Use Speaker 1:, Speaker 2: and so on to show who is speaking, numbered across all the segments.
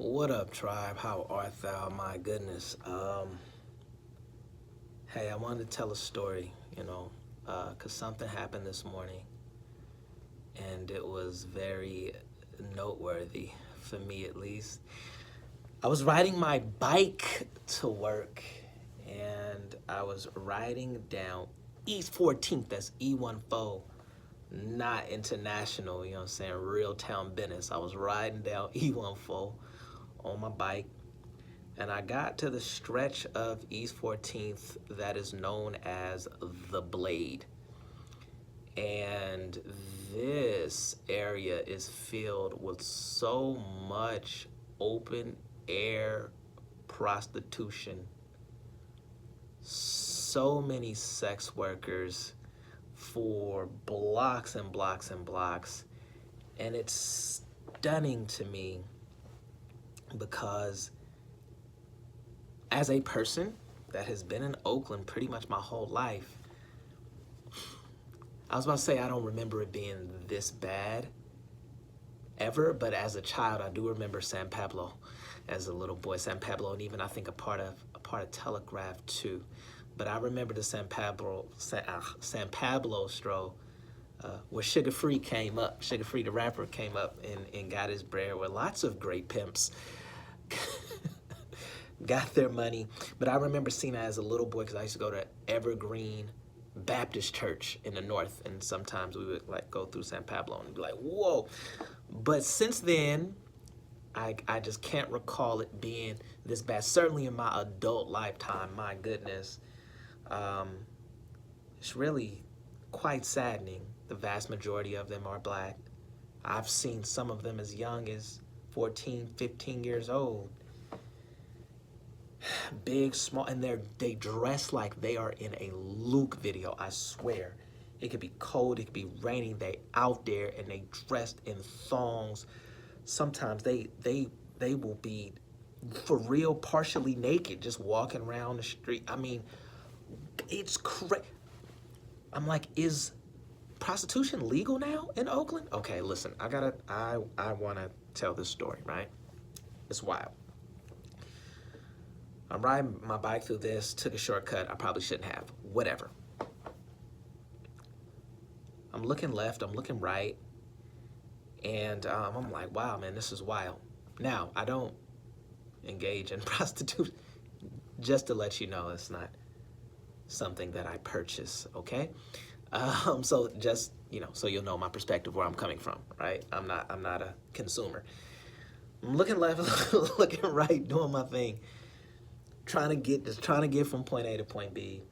Speaker 1: What up, tribe? How art thou? My goodness. Hey, I wanted to tell a story, because something happened this morning, and it was very noteworthy for me, at least. I was riding my bike to work, and I was riding down East 14th. That's E14, not international. You know what I'm saying? Real town business. I was riding down E14 on my bike, and I got to the stretch of East 14th that is known as the Blade. And this area is filled with so much open air prostitution, so many sex workers for blocks and blocks and blocks. And it's stunning to me because as a person that has been in Oakland pretty much my whole life, I was about to say I don't remember it being this bad ever, but as a child I do remember San Pablo as a little boy. San Pablo, and even I think a part of Telegraph too. But I remember the San Pablo stroll where Sugar Free came up. Sugar Free, the rapper, came up and got his bread, where lots of great pimps got their money. But I remember seeing that as a little boy because I used to go to Evergreen Baptist Church in the north, and sometimes we would like go through San Pablo and be like, whoa. But since then, I just can't recall it being this bad. Certainly in my adult lifetime, my goodness. It's really quite saddening. The vast majority of them are black. I've seen some of them as young as 14, 15 years old. Big, small, and they dress like they are in a Luke video, I swear. It could be cold, it could be raining, they out there and they dressed in thongs. Sometimes they will be for real partially naked, just walking around the street. I mean, it's crazy. I'm like, is prostitution legal now in Oakland? Okay, listen, I wanna tell this story, right? It's wild. I'm riding my bike through this, took a shortcut I probably shouldn't have. Whatever. I'm looking left, I'm looking right, and I'm like, wow, man, this is wild. Now, I don't engage in prostitution. Just to let you know, it's not something that I purchase, okay? So just, so you'll know my perspective, where I'm coming from, right? I'm not a consumer. I'm looking left, looking right, doing my thing, trying to get from point A to point B.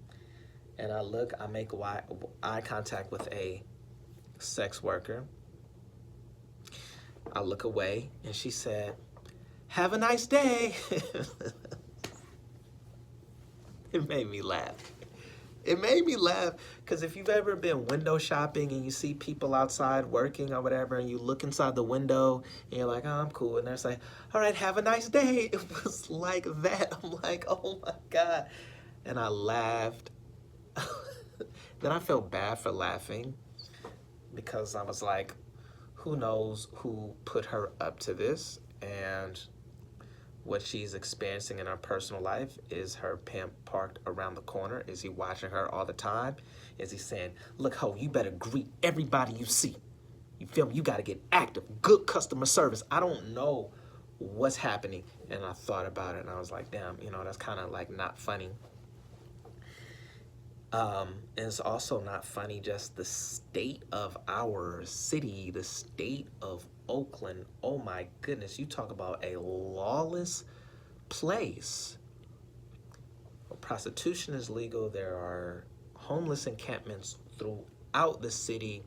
Speaker 1: And I make eye contact with a sex worker. I look away, and she said, "Have a nice day." It made me laugh. It made me laugh because if you've ever been window shopping and you see people outside working or whatever, and you look inside the window and you're like, "Oh, I'm cool," and they're like, "All right, have a nice day." It was like that. I'm like, "Oh my God," and I laughed. Then I felt bad for laughing because I was like, who knows who put her up to this, and what she's experiencing in her personal life. Is her pimp parked around the corner? Is he watching her all the time? Is he saying, "Look, ho, you better greet everybody you see. You feel me? You got to get active. Good customer service." I don't know what's happening. And I thought about it, and I was like, damn, that's kind of like not funny. And it's also not funny just the state of our city, the state of Oakland. Oh my goodness, you talk about a lawless place. Well, prostitution is legal. There are homeless encampments throughout the city.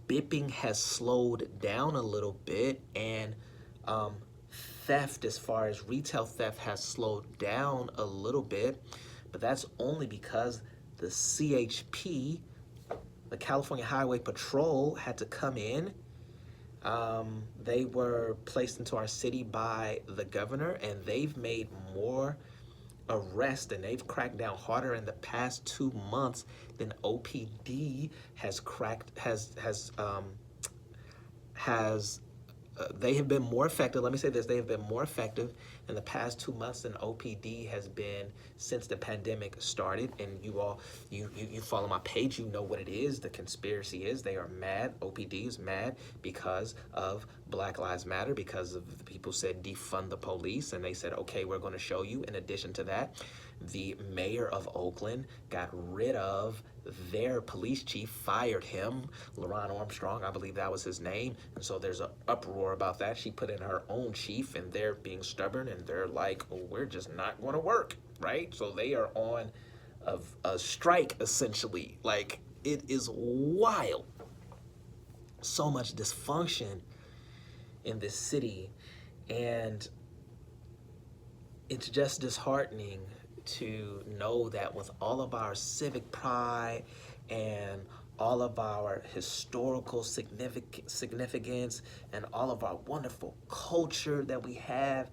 Speaker 1: Bipping has slowed down a little bit, and theft, as far as retail theft, has slowed down a little bit. But that's only because the CHP, the California Highway Patrol, had to come in. They were placed into our city by the governor, and they've made more arrests and they've cracked down harder in the past 2 months than OPD has they have been more effective. Let me say this: they have been more effective in the past 2 months than OPD has been since the pandemic started. And you follow my page, you know what it is. The conspiracy is they are mad. OPD is mad because of Black Lives Matter, because of the people said defund the police, and they said, okay, we're going to show you. In addition to that, the mayor of Oakland got rid of their police chief, fired him, LaRon Armstrong, I believe that was his name. And so there's an uproar about that. She put in her own chief, and they're being stubborn, and they're like, oh, we're just not going to work, right? So they are on a strike, essentially. Like, it is wild. So much dysfunction in this city, and it's just disheartening to know that with all of our civic pride and all of our historical significance and all of our wonderful culture that we have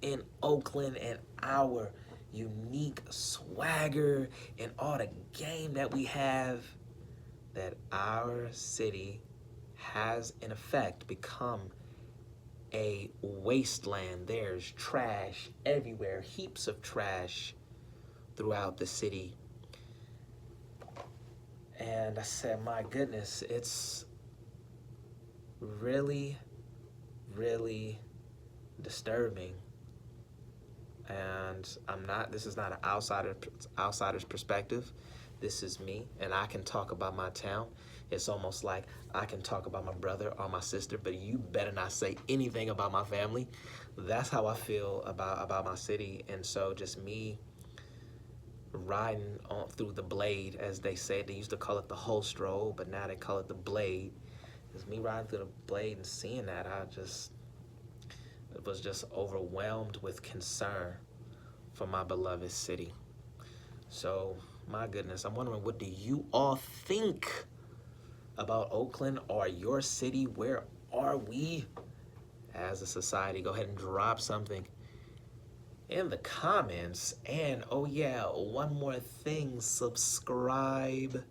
Speaker 1: in Oakland, and our unique swagger and all the game that we have, that our city has in effect become a wasteland. There's trash everywhere, heaps of trash throughout the city. And I said, my goodness, it's really, really disturbing. And this is not an outsider's perspective. This is me, and I can talk about my town. It's almost like I can talk about my brother or my sister, but you better not say anything about my family. That's how I feel about my city. And so just me riding on through the blade, as they said. They used to call it the holstro, but now they call it the blade. It's me riding through the blade and seeing that, I was just overwhelmed with concern for my beloved city. So, my goodness, I'm wondering, what do you all think about Oakland or your city? Where are we as a society? Go ahead and drop something in the comments. And oh yeah, one more thing, subscribe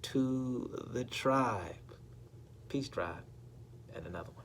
Speaker 1: to the tribe. Peace, tribe, and another one.